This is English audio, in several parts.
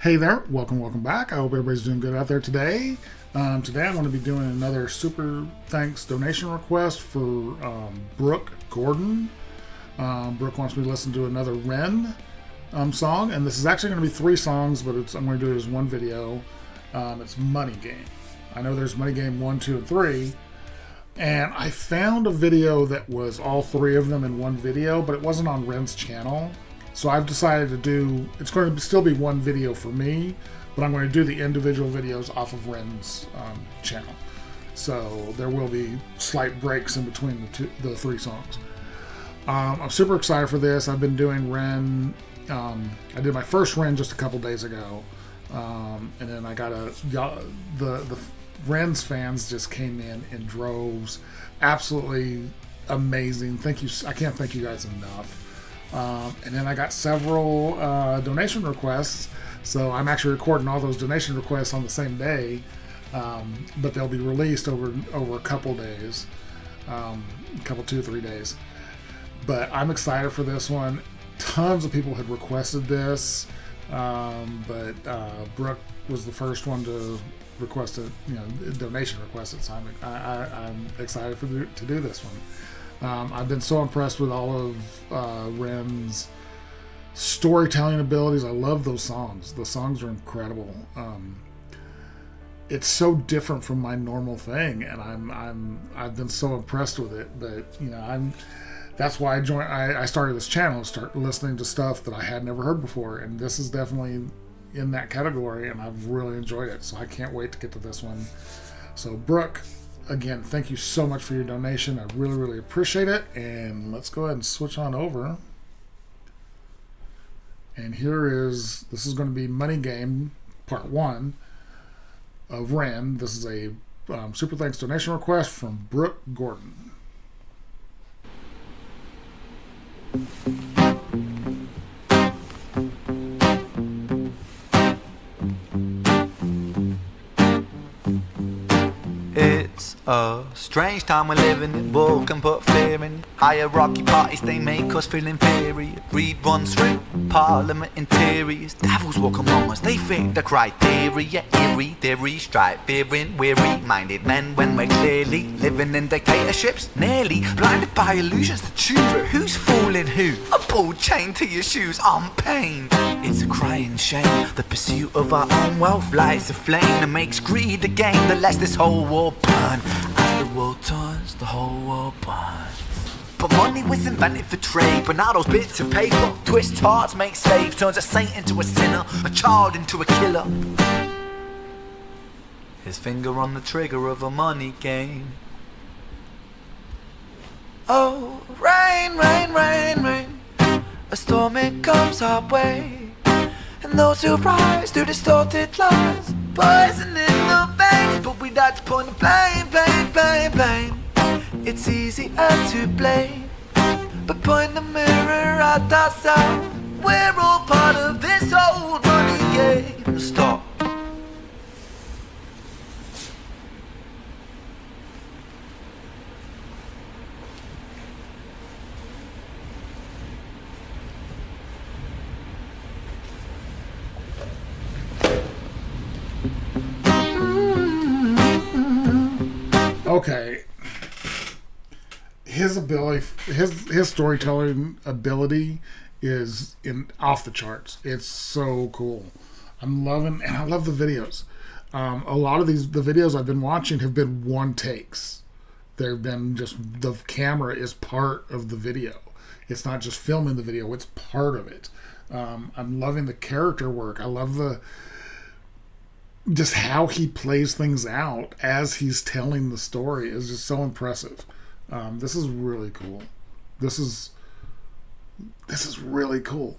Hey there, welcome back. I hope everybody's doing good out there today. Today I'm going to be doing another super thanks donation request for Brooke Gordon. Brooke wants me to listen to another Ren song, and this is actually going to be 3 songs, but I'm going to do it as one video. It's Money Game. I know there's Money Game 1, 2, and 3, and I found a video that was all 3 of them in one video, but it wasn't on Ren's channel. So I've decided to do, it's going to still be one video for me, but I'm going to do the individual videos off of Ren's channel. So there will be slight breaks in between the 3 songs. I'm super excited for this. I've been doing Ren, I did my first Ren just a couple days ago. And then I got the Ren's fans just came in droves. Absolutely amazing. Thank you. I can't thank you guys enough. And then I got several donation requests, so I'm actually recording all those donation requests on the same day, but they'll be released over a couple days, 2 or 3 days. But I'm excited for this one. Tons of people had requested this, but Brooke was the first one to request a donation request, so I'm excited to do this one. I've been so impressed with all of Ren's storytelling abilities. I love those songs. The songs are incredible. It's so different from my normal thing, and I've been so impressed with it. But that's why I started this channel, start listening to stuff that I had never heard before, and this is definitely in that category, and I've really enjoyed it. So I can't wait to get to this one. So Brooke, again, thank you so much for your donation. I really, really appreciate it. And let's go ahead and switch on over. And this is going to be Money Game Part 1 of Ren. This is a super thanks donation request from Brooke Gordon. It's a strange time we're living in. War can put fear in. Hierarchy parties, they make us feel inferior. Greed runs through parliament interiors. Devils walk among us, they fit the criteria. Eerie theory, strife, fearing, weary-minded men when we're clearly living in dictatorships. Nearly blinded by illusions to choose who's fooling who. A ball chained to your shoes on pain. It's a crying shame. The pursuit of our own wealth lights a flame that makes greed a game that lets this whole war burn. As the world turns, the whole world burns. But money was invented for trade, but now those bits of paper twist hearts, make slaves, turns a saint into a sinner, a child into a killer. His finger on the trigger of a money game. Oh, rain, rain, rain, rain. A storm it comes our way, and those who rise through distorted lies, poison in the veins. But we'd like to point the blame. It's easier to blame, but point the mirror at ourselves. We're all part of this old money game. Stop. Okay. His ability, his storytelling ability is off the charts. It's so cool. I'm loving, and I love the videos. A lot of the videos I've been watching have been one takes. They've been just, the camera is part of the video. It's not just filming the video, it's part of it. I'm loving the character work. I love just how he plays things out as he's telling the story is just so impressive. This is really cool. This is really cool.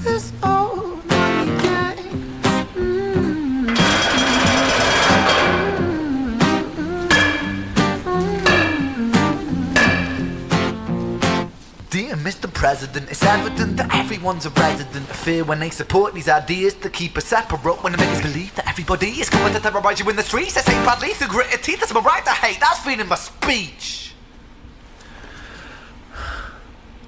This old money game. Dear Mr. President, president. It's evident that everyone's a resident of fear when they support these ideas to keep us separate. When they make us believe that everybody is coming to terrorize you in the streets. They say badly through gritted teeth. That's my right to hate. That's freedom of speech.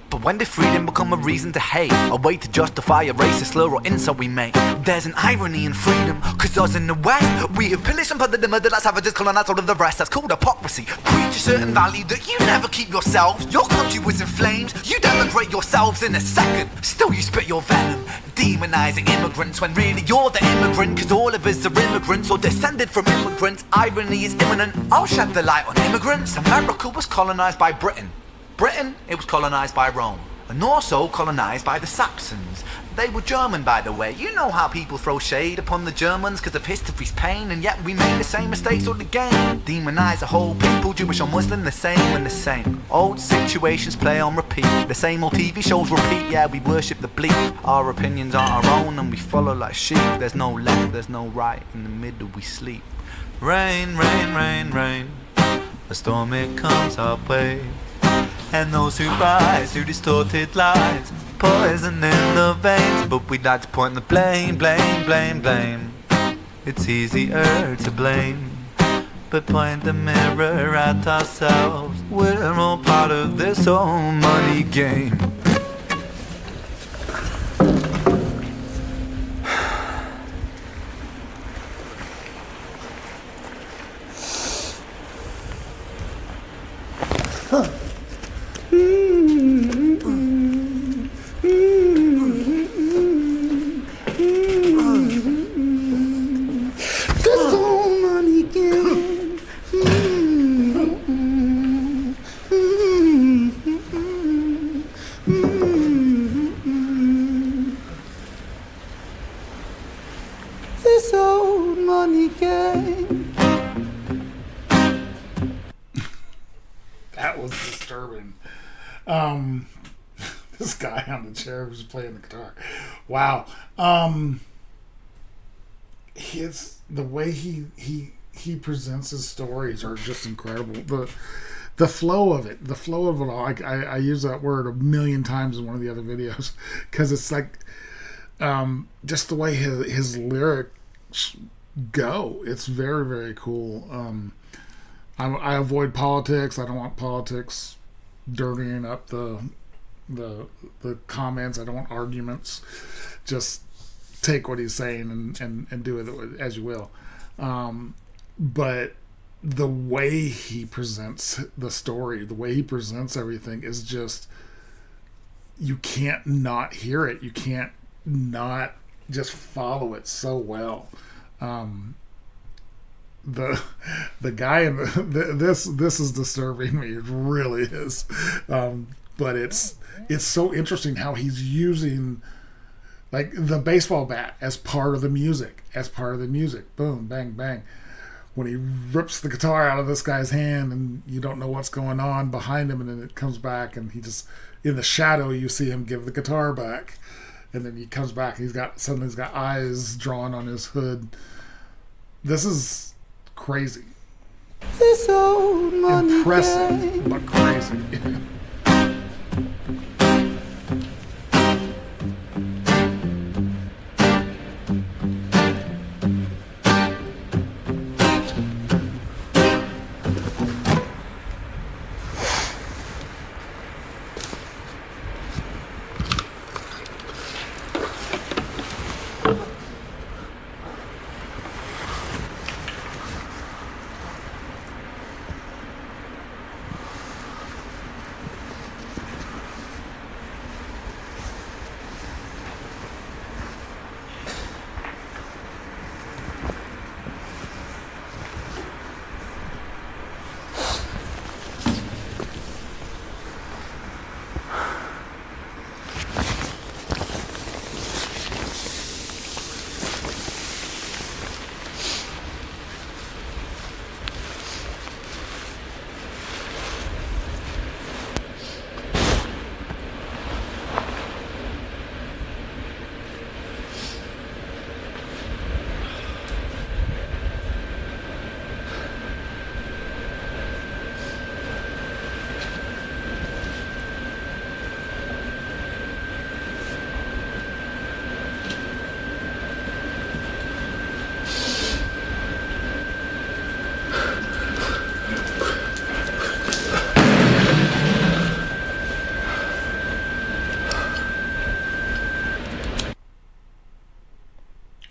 But when did freedom become a reason to hate? A way to justify a racist slur or insult we make? There's an irony in freedom, cause us in the West, we have pillaged and plundered the murder that's savages, colonized all of the rest. That's called hypocrisy. Preach a certain value that you never keep yourselves. Your country was in flames, you denigrate yourselves in a second. Still you spit your venom, demonizing immigrants when really you're the immigrant. Cause all of us are immigrants or descended from immigrants. Irony is imminent, I'll shed the light on immigrants. America was colonized by Britain. Britain, it was colonized by Rome, and also colonized by the Saxons. They were German, by the way. You know how people throw shade upon the Germans because of history's pain, and yet we made the same mistakes all again. Demonize a whole people, Jewish or Muslim, the same and the same. Old situations play on repeat, the same old TV shows repeat. Yeah, we worship the bleak, our opinions are our own and we follow like sheep. There's no left, there's no right, in the middle we sleep. Rain, rain, rain, rain, a storm it comes our way. And those who rise through distorted lies, poison in the veins. But we'd like to point the blame, blame, blame, blame. It's easier to blame, but point the mirror at ourselves. We're all part of this whole money game. That was disturbing. This guy on the chair who's playing the guitar. Wow. The way he presents his stories are just incredible. The flow of it all. I use that word a million times in one of the other videos because it's like just the way his lyrics go. It's very, very cool. I avoid politics. I don't want politics dirtying up the comments. I don't want arguments. Just take what he's saying and do it as you will. But the way he presents the story, the way he presents everything is just, you can't not hear it. You can't not just follow it so well. The guy in this is disturbing me. It really is. But it's so interesting how he's using like the baseball bat as part of the music. Boom, bang, bang. When he rips the guitar out of this guy's hand and you don't know what's going on behind him, and then it comes back and he just, in the shadow, you see him give the guitar back. And then he comes back and he's got eyes drawn on his hood. This is crazy. This old money impressive, game. But crazy.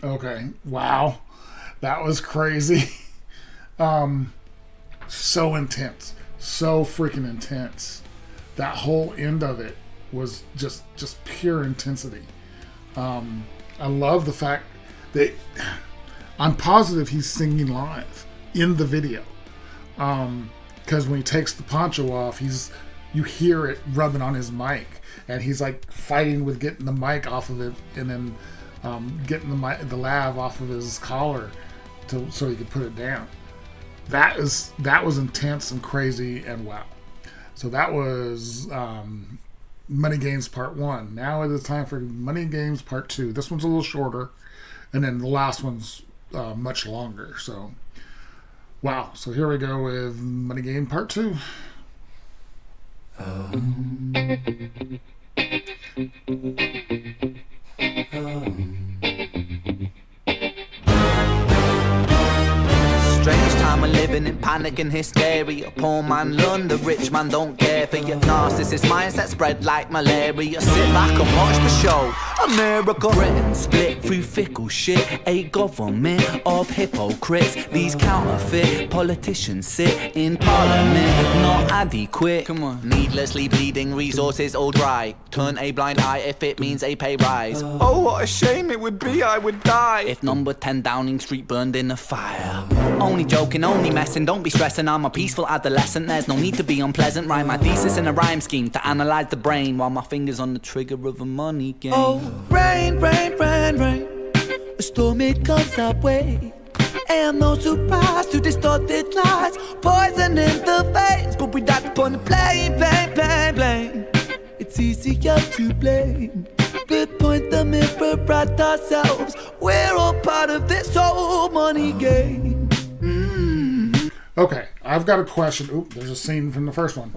Okay. Wow. That was crazy. So intense. So freaking intense. That whole end of it was just pure intensity. I love the fact that I'm positive he's singing live in the video. Because when he takes the poncho off, you hear it rubbing on his mic, and he's like fighting with getting the mic off of it, and then getting the lav off of his collar so he could put it down. That was intense and crazy and wow. So that was Money Games Part 1. Now it is time for Money Games Part 2. This one's a little shorter, and then the last one's much longer. So, wow. So here we go with Money Game Part 2. Strange time we're living in, panic and hysteria. Poor man learn, the rich man don't care for your narcissist mindset spread like malaria. Sit back and watch the show. America, Britain split through fickle shit. A government of hypocrites. These counterfeit politicians sit in parliament, not adequate. Come on. Needlessly bleeding, resources all dry. Turn a blind eye if it means a pay rise. Oh, what a shame it would be, I would die if number 10 Downing Street burned in a fire. Only joking, only messing, don't be stressing. I'm a peaceful adolescent, there's no need to be unpleasant. Write my thesis in a rhyme scheme to analyze the brain while my fingers on the trigger of a money game. Oh, rain, rain, rain, rain, a storm it comes our way. And no surprise to distorted lies, poison in the veins, but we died upon the blame, blame, blame, blame. It's easier to blame. We point the mirror at ourselves. We're all part of this whole money game. Okay, I've got a question. Oop, there's a scene from the first one.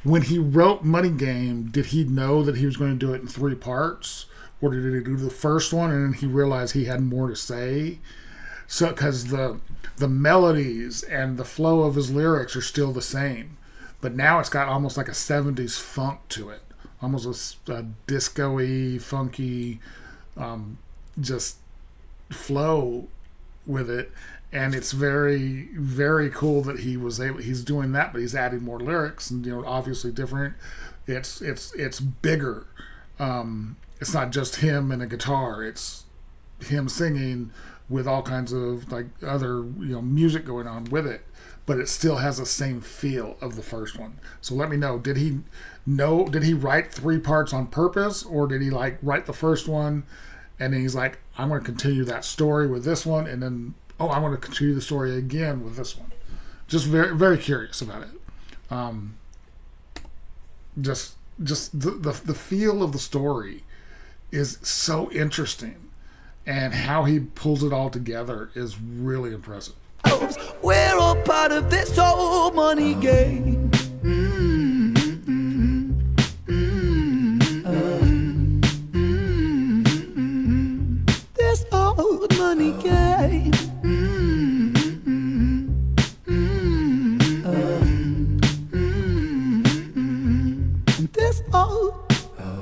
When he wrote Money Game, did he know that he was going to do it in 3 parts? Or did he do the first one and then he realized he had more to say? So, because the melodies and the flow of his lyrics are still the same. But now it's got almost like a 70s funk to it. Almost a disco-y, funky, just flow with it. And it's very, very cool that he's doing that, but he's adding more lyrics and, obviously different. It's bigger. It's not just him and a guitar. It's him singing with all kinds of like other, music going on with it, but it still has the same feel of the first one. So let me know, did he write 3 parts on purpose, or did he like write the first one and then he's like, I'm going to continue that story with this one, and then I want to continue the story again with this one. Just very, very curious about it. Just the feel of the story is so interesting, and how he pulls it all together is really impressive. We're all part of this whole money game. This old money game. This old.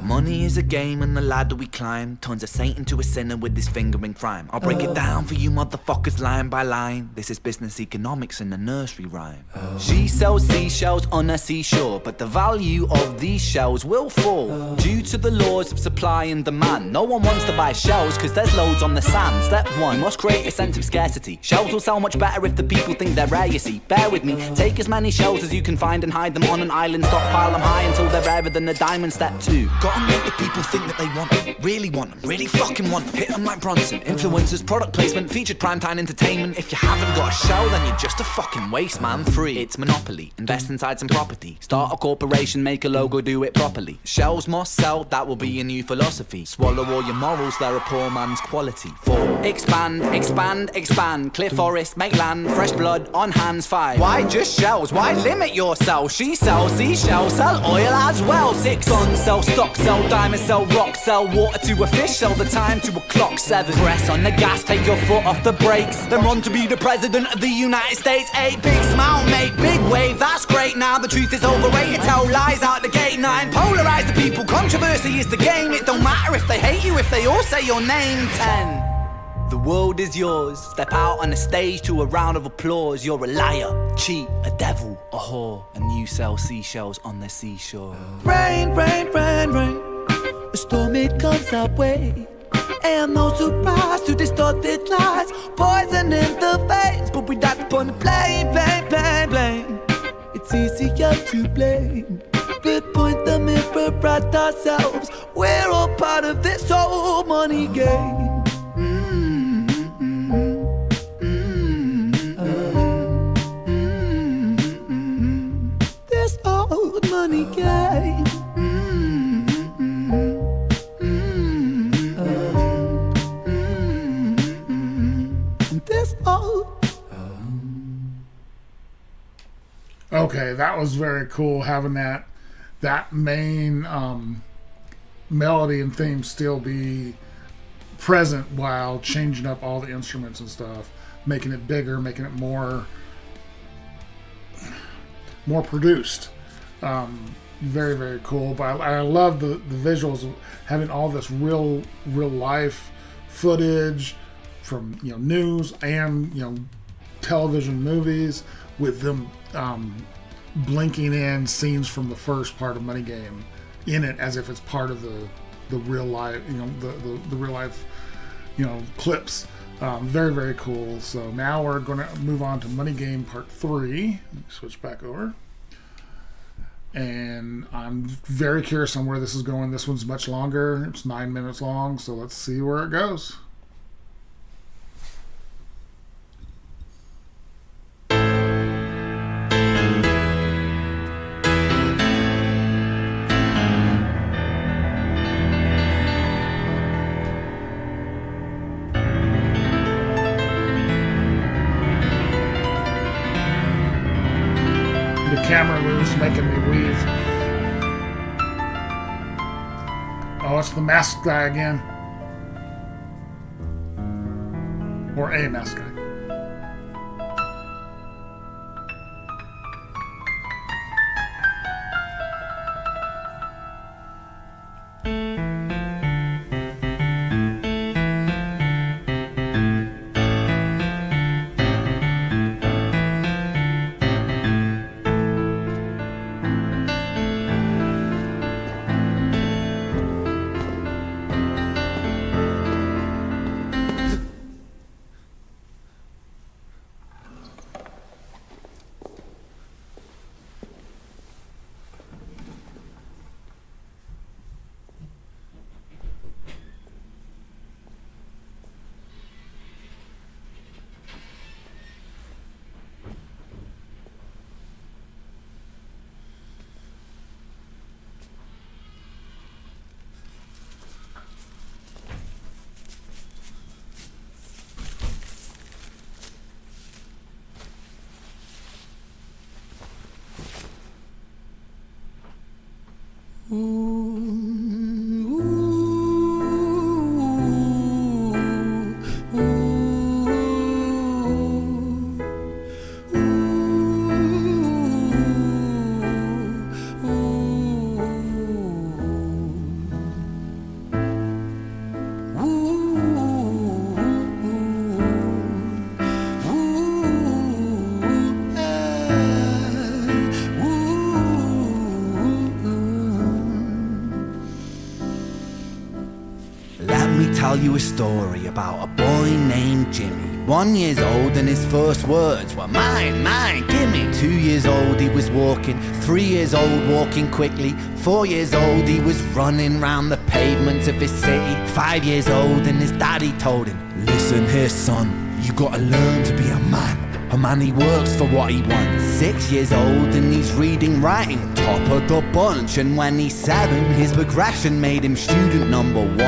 Money is a game and the ladder we climb turns a saint into a sinner with his fingering crime. I'll break it down for you motherfuckers line by line. This is business economics in a nursery rhyme. She sells seashells on a seashore, but the value of these shells will fall due to the laws of supply and demand. No one wants to buy shells cause there's loads on the sand. Step 1, you must create a sense of scarcity. Shells will sell much better if the people think they're rare, you see. Bear with me, take as many shells as you can find and hide them on an island. Stockpile them high until they're rarer than a diamond. Step 2, gotta make the people think that they want them, really fucking want them. Hit them like Bronson. Influencers, product placement, featured primetime entertainment. If you haven't got a show, then you're just a fucking waste man. 3, it's monopoly. Invest inside some property. Start a corporation, make a logo, do it properly. Shells must sell, that will be a new philosophy. Swallow all your morals, they're a poor man's quality. 4, expand, expand, expand. Clear forest, make land, fresh blood on hands. 5, why just shells? Why limit yourself? She sells seashells, sell oil as well. 6, guns, sell stock, sell diamonds, sell rock, sell water to a fish, sell the time to a clock. 7, press on the gas, take your foot off the brakes, then run to be the president of the United States. 8, big smile, make big wave, that's great. Now the truth is overrated, tell lies out the gate. 9, polarize the people, controversy is the game. It don't matter if they hate you, if they all say your name. 10, The world is yours. Step out on the stage to a round of applause. You're a liar, cheat, a devil, a whore, and you sell seashells on the seashore. Rain, rain, rain, rain. A storm, it comes our way. And no surprise to distorted lies. Poison in the veins, but we died upon the blame, blame, blame, blame. It's easier to blame. We point the mirror at ourselves. We're all part of this whole money game. This old money game. This old. Okay, that was very cool having that main melody and theme still be present while changing up all the instruments and stuff, making it bigger, making it more produced. Very, very cool. But I love the visuals of having all this real life footage from news and television movies with them blinking in scenes from the first part of Money Game in it as if it's part of the real life, the real life, clips. Very, very cool. So now we're going to move on to Money Game Part 3. Let me switch back over. And I'm very curious on where this is going. This one's much longer. It's 9 minutes long, so let's see where it goes. Camera moves making me weave. Oh, it's the masked guy again. Or a masked guy. Tell you a story about a boy named Jimmy. 1 year old and his first words were mine, mine, gimme. 2 years old he was walking, 3 years old walking quickly. 4 years old he was running round the pavements of his city. 5 years old and his daddy told him, listen here son, you gotta learn to be a man he works for what he wants. 6 years old and he's reading, writing, top of the bunch. And when he's 7, his progression made him student number 1.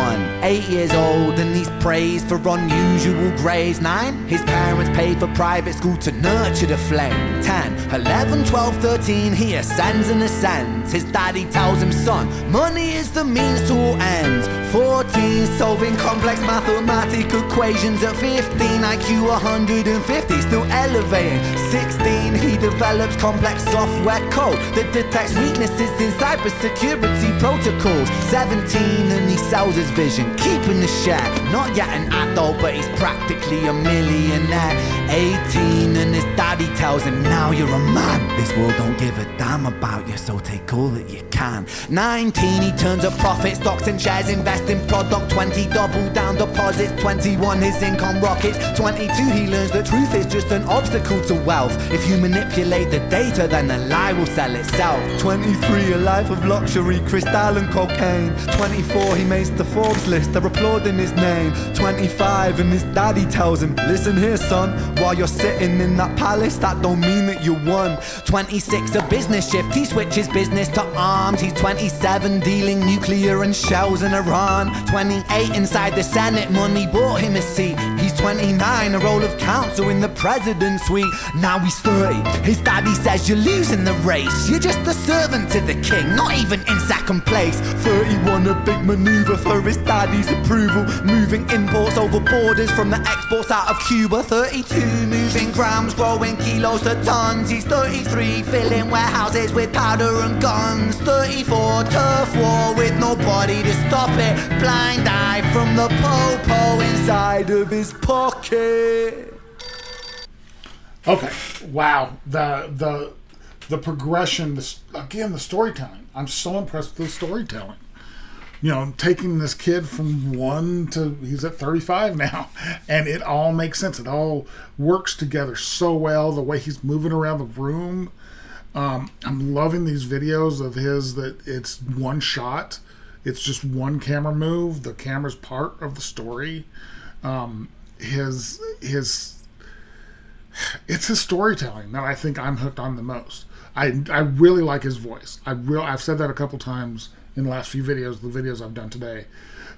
8 years old and he's praised for unusual grades. 9, his parents paid for private school to nurture the flame. 10, 11, 12, 13, he ascends and ascends. His daddy tells him, son, money is the means to all ends. 14, 14, solving complex mathematical equations. At 15, IQ 150, still elevating. 16, he develops complex software code that detects weaknesses in cybersecurity protocols. 17, and he sells his vision, keeping the share. Not yet an adult, but he's practically a millionaire. 18, and his daddy tells him, now you're a man. This world don't give a damn about you, so take all that you can. 19, he turns a profit, stocks and shares, invest in product. 20, double down deposits. 21, his income rockets. 22, he learns the truth is just an obstacle to wealth. If you manipulate the data, then the lie will sell itself. 23, a life of luxury, crystal and cocaine. 24, he makes the Forbes list, they're applauding his name. 25, and his daddy tells him, listen here son, while you're sitting in that palace, that don't mean that you won. 26, a business shift, he switches business to arms. He's 27, dealing nuclear and shells in Iran. 28, inside the Senate, money bought him a seat. He's 29, a role of counsel in the president's suite. Now he's 30, his daddy says you're losing the race. You're just a servant to the king, not even in second place. 31, a big maneuver for his daddy's approval, moving imports over borders from the exports out of Cuba. 32, moving grams, growing kilos to tons. He's 33, filling warehouses with powder and guns. 34, turf war with nobody to stop it. Blind eye from the po-po inside of his pocket. Okay, wow, the progression, again, the storytelling. I'm so impressed with the storytelling. You know, taking this kid from 1 to, he's at 35 now, and it all makes sense. It all works together so well, the way he's moving around the room. I'm loving these videos of his that it's one shot. It's just one camera move. The camera's part of the story. It's his storytelling that I think I'm hooked on the most. I really like his voice. I've said that a couple times in the last few videos, the videos I've done today,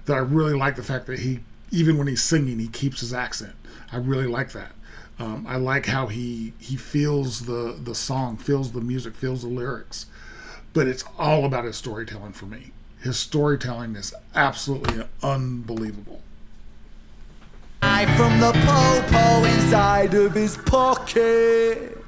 that I really like the fact that he, even when he's singing, he keeps his accent. I really like that. I like how he feels the song, feels the music, feels the lyrics. But it's all about his storytelling for me. His storytelling is absolutely unbelievable. From the po-po inside of his pocket.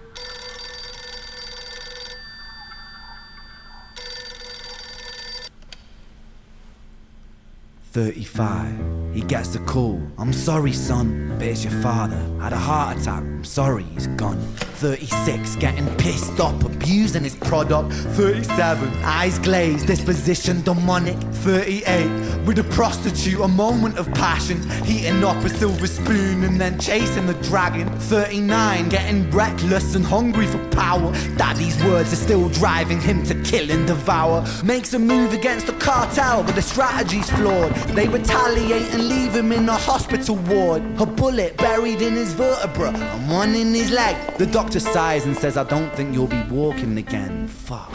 "35, he gets the call. I'm sorry, son, but it's your father. Had a heart attack. I'm sorry, he's gone. 36, getting pissed up, abusing his product. 37, eyes glazed, disposition demonic. 38, with a prostitute, a moment of passion, heating up a silver spoon and then chasing the dragon. 39, getting reckless and hungry for power. Daddy's words are still driving him to kill and devour. Makes a move against the cartel, but the strategy's flawed. They retaliate and leave him in a hospital ward. A bullet buried in his vertebra and one in his leg. The doctor sighs and says, I don't think you'll be walking again. Fuck.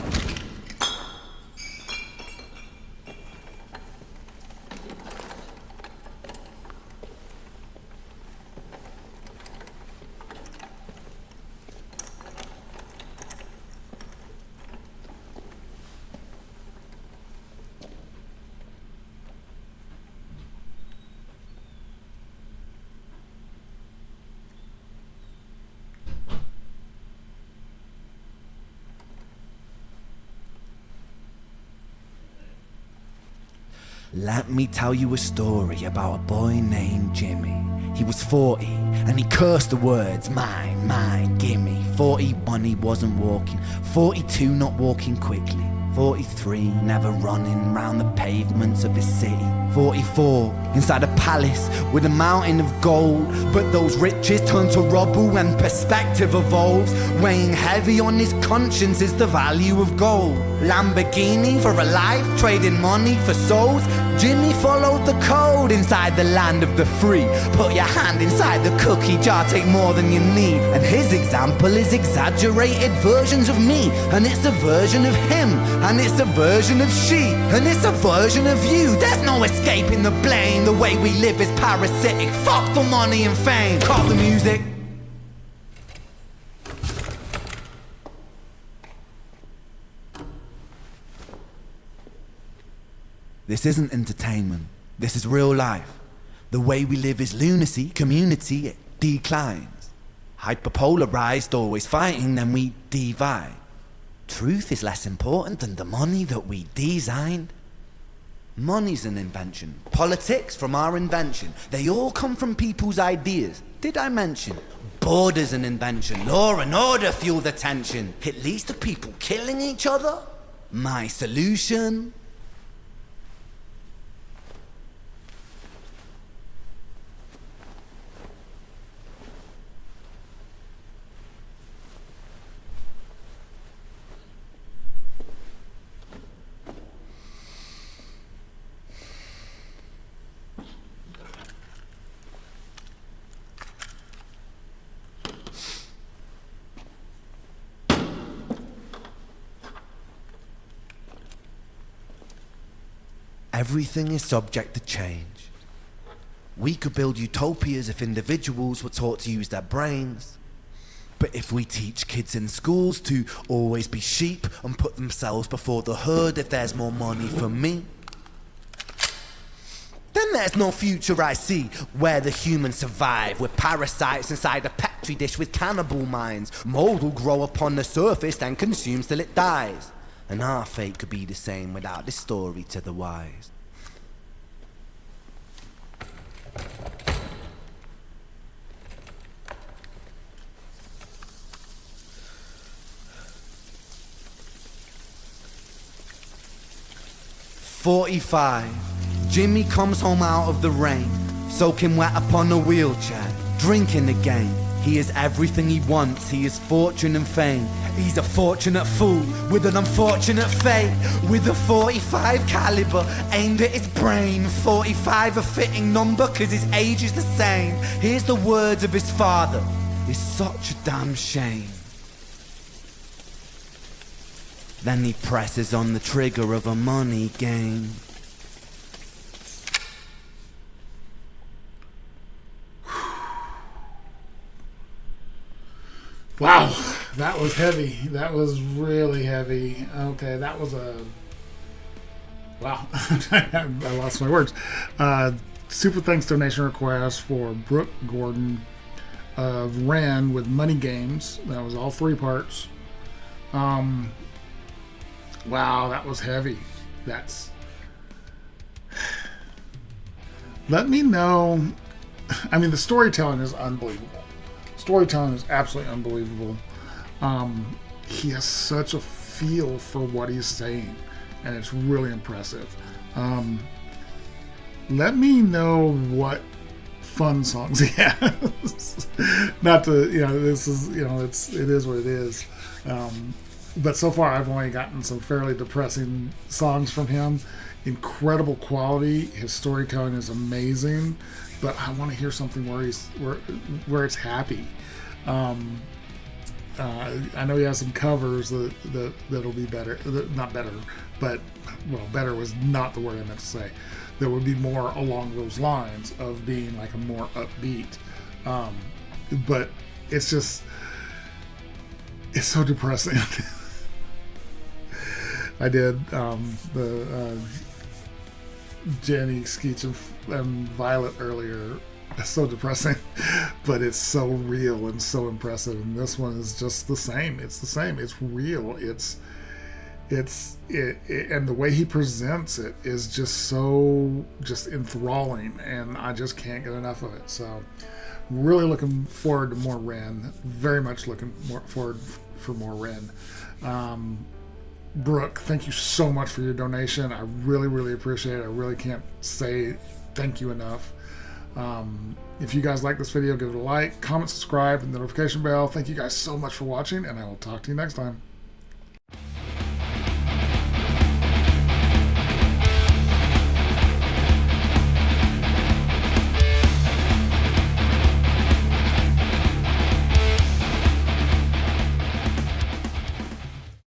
Let me tell you a story about a boy named Jimmy. He was 40 and he cursed the words, mine, mine, gimme. 41, he wasn't walking. 42, not walking quickly. 43, never running round the pavements of his city. 44, inside a palace with a mountain of gold. But those riches turn to rubble and perspective evolves. Weighing heavy on his conscience is the value of gold. Lamborghini for a life, trading money for souls. Jimmy followed the code inside the land of the free. Put your hand inside the cookie jar, take more than you need. And his example is exaggerated versions of me. And it's a version of him, and it's a version of she, and it's a version of you. There's no escaping the blame. The way we live is parasitic. Fuck the money and fame. Call the music. This isn't entertainment. This is real life. The way we live is lunacy, community, it declines. Hyperpolarized, always fighting, then we divide. Truth is less important than the money that we designed. Money's an invention. Politics from our invention. They all come from people's ideas. Did I mention? Border's an invention. Law and order fuel the tension. It leads to people killing each other. My solution? Everything is subject to change. We could build utopias if individuals were taught to use their brains. But if we teach kids in schools to always be sheep and put themselves before the herd if there's more money for me, then there's no future I see where the humans survive. We're parasites inside a petri dish with cannibal minds. Mold will grow upon the surface then consumes till it dies. And our fate could be the same without this story to the wise. "45. Jimmy comes home out of the rain, soaking wet upon a wheelchair, drinking again. He is everything he wants, he is fortune and fame. He's a fortunate fool with an unfortunate fate. With a 45 caliber aimed at his brain. 45 a fitting number cause his age is the same. Here's the words of his father, it's such a damn shame. Then he presses on the trigger of a money game. Wow, that was heavy. That was really heavy. Okay, that was a... Wow, I lost my words. Super thanks donation request for Brooke Gordon of Ren with Money Games. That was all 3 parts. Wow, that was heavy. That's... Let me know... I mean, the storytelling is unbelievable. Storytelling is absolutely unbelievable. He has such a feel for what he's saying, and it's really impressive. Let me know what fun songs he has. Not to, this is, it is what it is. But so far, I've only gotten some fairly depressing songs from him. Incredible quality. His storytelling is amazing. But I want to hear something where it's happy. I know he has some covers that'll be better. Not better, but better was not the word I meant to say. That would be more along those lines of being like a more upbeat. But it's just, it's so depressing. I did the Jenny, Skeech, and Violet earlier. It's so depressing, but it's so real and so impressive. And this one is just the same. It's the same. It's real. It and the way he presents it is just so enthralling, and I just can't get enough of it. So, really looking forward to more Ren. Very much looking forward for more Ren. Brooke, thank you so much for your donation. I really, really appreciate it. I really can't say thank you enough. If you guys like this video, give it a like, comment, subscribe, and the notification bell. Thank you guys so much for watching, and I will talk to you next time.